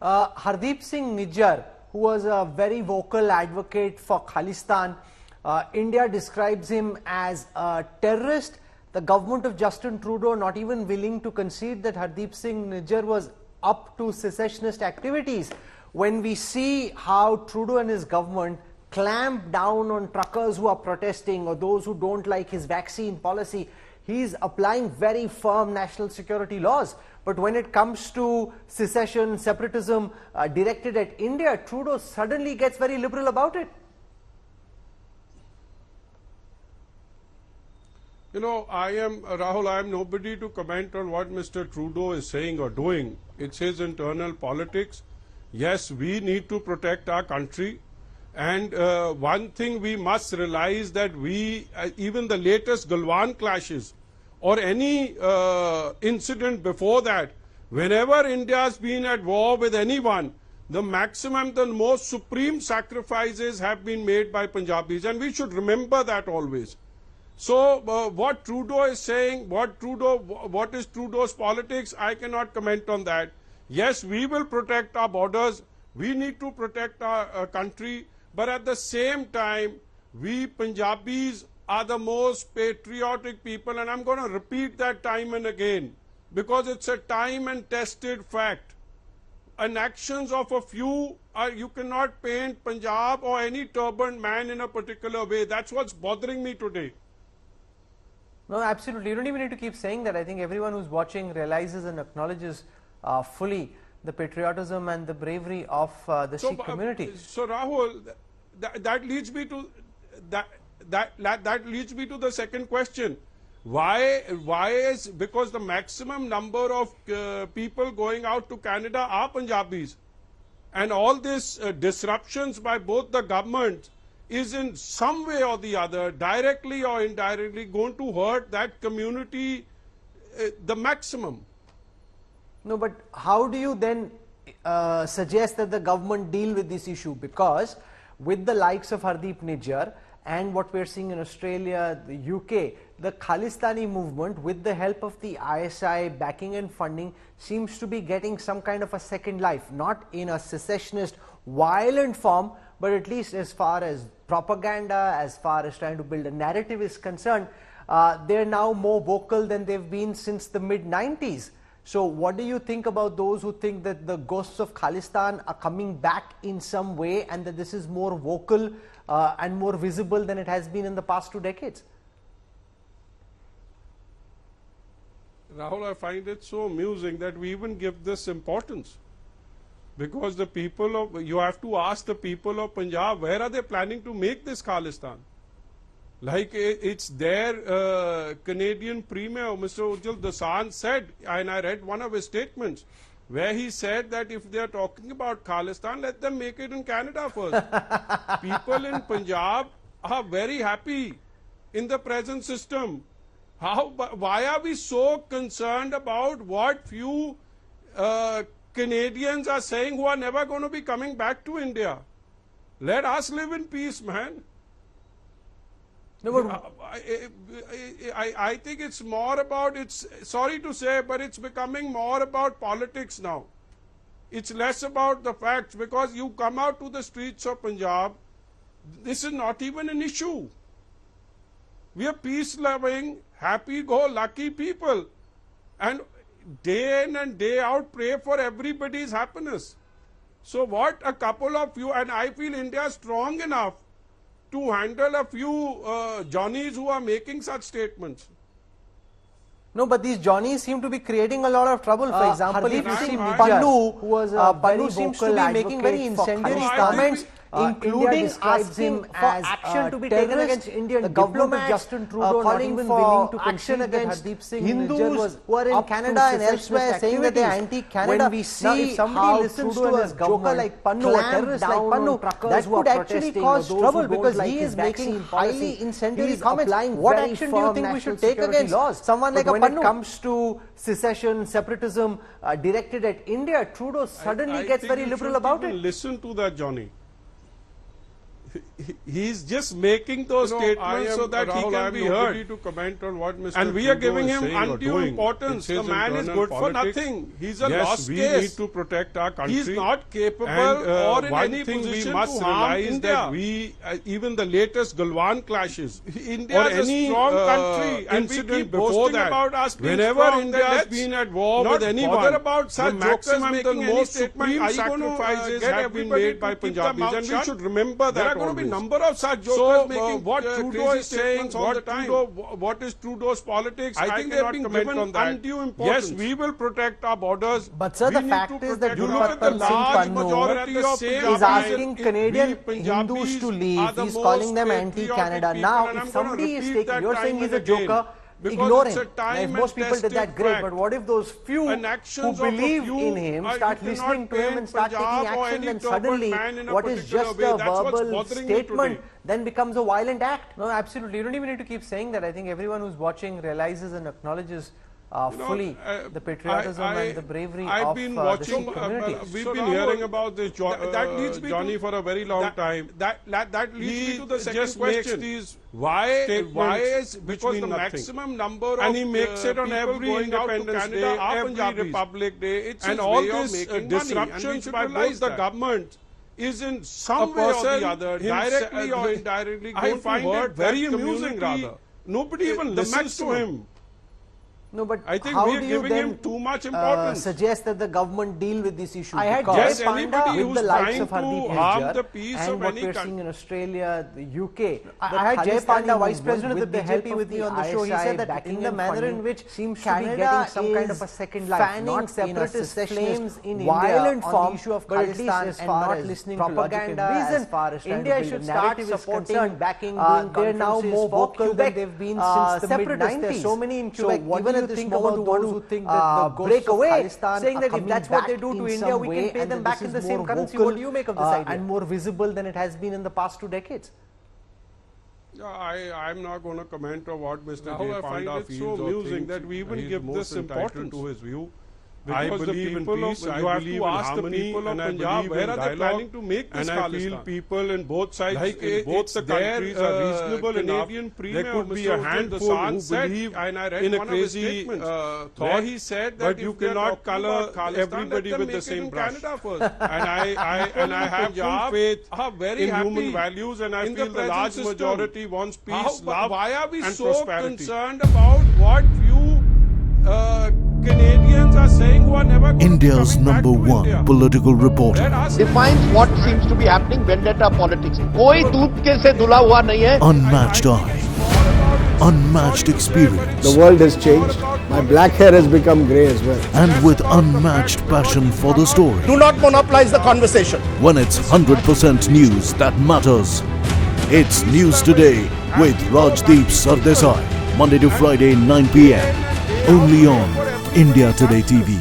Hardeep Singh Nijjar, who was a very vocal advocate for Khalistan, India describes him as a terrorist. The government of Justin Trudeau not even willing to concede that Hardeep Singh Nijjar was up to secessionist activities. When we see how Trudeau and his government clamp down on truckers who are protesting or those who don't like his vaccine policy, he's applying very firm national security laws. But when it comes to secession, separatism directed at India, Trudeau suddenly gets very liberal about it. You know, Rahul, I am nobody to comment on what Mr. Trudeau is saying or doing. It's his internal politics. Yes, we need to protect our country. And one thing we must realize that we, even the latest Galwan clashes or any incident before that, whenever India has been at war with anyone, the maximum, the most supreme sacrifices have been made by Punjabis. And we should remember that always. So what Trudeau is saying, what is Trudeau's politics, I cannot comment on that. Yes, we will protect our borders. We need to protect our country. But at the same time, we Punjabis are the most patriotic people. And I'm going to repeat that time and again, because it's a time and tested fact. And actions of a few, you cannot paint Punjab or any turbaned man in a particular way. That's what's bothering me today. No, absolutely. You don't even need to keep saying that. I think everyone who's watching realizes and acknowledges fully the patriotism and the bravery of the Sikh community. So Rahul, that leads me to that leads me to the second question. Why is, because the maximum number of people going out to Canada are Punjabis, and all these disruptions by both the governments is in some way or the other, directly or indirectly, going to hurt that community the maximum. No, but how do you then suggest that the government deal with this issue? Because with the likes of Hardeep Nijjar and what we're seeing in Australia, the UK, the Khalistani movement, with the help of the ISI backing and funding, seems to be getting some kind of a second life, not in a secessionist violent form, but at least as far as propaganda, as far as trying to build a narrative is concerned, they're now more vocal than they've been since the mid-90s. So what do you think about those who think that the ghosts of Khalistan are coming back in some way and that this is more vocal and more visible than it has been in the past 2 decades? Rahul, I find it so amusing that we even give this importance. Because the people of, you have to ask the people of Punjab, where are they planning to make this Khalistan? Like it's their Canadian Premier, Mr. Ujjwal Dasan, said, and I read one of his statements, where he said that if they are talking about Khalistan, let them make it in Canada first. People in Punjab are very happy in the present system. Why are we so concerned about what few Canadians are saying who are never going to be coming back to India? Let us live in peace, man. No, but I think it's more about, it's, sorry to say, but it's becoming more about politics now. It's less about the facts, because you come out to the streets of Punjab, this is not even an issue. We are peace-loving, happy-go-lucky people. And day in and day out pray for everybody's happiness. So what a couple of you, and I feel India is strong enough to handle a few Johnnies who are making such statements. No, but these Johnnies seem to be creating a lot of trouble. For example, Hardeep Singh Nijjar, who was Pannu seems to be making very incendiary comments, including asking for action to be taken against Indian diplomats, Justin Trudeau calling for action against Hardeep Singh Hindus who are in Canada and elsewhere, saying that they are anti-Canada. When we see how Trudeau and his government like Pannu, a terrorist like Pannu, that could actually cause trouble, because he is making highly incendiary comments. What action do you think we should take against someone like a Pannu? When it comes to secession, separatism directed at India, Trudeau suddenly gets very liberal about it. Listen to that, Johnny. he's just making those statements so that Rahul, he can be heard. To comment on what Mr. And we are Trudeau giving is him saying or undue doing. importance. It's The his man is internal good for politics. nothing. He's a Yes, lost we case. need to protect our country. He's not capable And or in one any thing we position must to harm realize India. that we, even the latest Galwan clashes, India or is a any strong country, and we incident keep before boasting that, about us being whenever strong, India then has let's been at war not with anyone, bother about such the jokers maximum, the making any most statement. supreme Are you going to sacrifices get have been everybody made to by keep their Punjabis, mouth and we shut? should remember that. There are going to be always. number of such jokers So, making what Trudeau crazy is saying, statements all the time. what is Trudeau's politics? I think they have cannot been comment given on that. undue importance. Yes, we will protect our borders. But sir, We the need fact to is that protect- You You look look at the at large Pannu majority of is asking Canadian Punjabis Hindus to are leave. the He's most calling them patriotic anti-Canada. people, Now, and if I'm gonna somebody is repeat taking, that you're saying time he's a and again, joker, because ignore it's him. a time Now, if and most people did that, tested great. fact. But what if those few And who actions of a believe few in him are- start you cannot listening to him and paint start taking Punjab or action, any then turban suddenly man in a what is particular just way. a That's what's verbal bothering me statement today. then becomes a violent act? No, absolutely. You don't even need to keep saying that. I think everyone who's watching realizes and acknowledges fully the patriotism and the bravery I've of been the watching. Sikh community. We've So been Rahul, hearing about this that leads me Johnny to- for a very long time. That leads me to the second just makes question. these Why is which because mean the nothing. maximum number of And he makes it on people every going out to Independence Canada Day, are every Punjabis. Republic Day. It's And his all way of this making money, and we disruptions should by realize both the that. government is in some A way or person the other, himself- directly or indirectly, I going find to it hurt very that amusing, community. rather. Nobody even The listens to maximum. him. No, but I think how we are do you giving him then too much importance. suggest that the government deal with this issue? I had Because Jay Panda with who's the likes trying of Hardeep to harm Nijjar the peace and of what any we're country. seeing in Australia, the UK, I had Jay Panda, Vice President of the help BJP, with me on the show. He ISI said that backing in the and manner in funding which seems Canada to be getting some kind is of a second life, fanning not in a separatist secessionist flames in violent India form, on the issue of but at least Khalistan as and far not as listening to logic and propaganda, reason. as far as trying India to build should a start narrative is supporting, concerned, backing, doing they're now conferences more for vocal than Quebec, they've been since the separatists. mid-90s. There's so many in Quebec. So what even do you at this think moment, about who want those to who think that the break ghosts of away, Khalistan saying that are if that's coming what they back do to in India, some we way, can pay and them that back this in the is same more currency? vocal, What do you make of this idea? and more visible than it has been in the past 2 decades? I'm not going to comment on what Mr. Rahul, Jay I find Panda it feels so or amusing thinks. that we even He's give most this entitled importance. to his view. I Because the believe in people peace, of, I you have believe to in ask the harmony, people of and I Punjab, believe where in are they dialogue, planning to make this and I feel Khalistan? people in both sides, Like in both it's the their, countries are reasonable Canadian enough. Premier, There could be Mr. a handful Dasan who said, believe and I read in a one of his crazy statements, thought, where he said that but if you they are cannot talking color about Khalistan, everybody let them with the make it same in brush. Canada first. And I have full Punjab faith are very in happy human values, and I in feel the large present system. majority wants peace, How, love, why are we and so prosperity. concerned about what few Canadians are saying who are never going India's to be coming back number to one India? political reporter. Let us defines what seems to be happening, vendetta politics. कोई दूध के से धुला हुआ नहीं है. Unmatched eye, unmatched experience, The world has changed. My black hair has become grey as well. and with unmatched passion for the story. Do not monopolize the conversation. When it's 100% news that matters. It's News Today with Rajdeep Sardesai. Monday to Friday, 9 p.m. Only on India Today TV.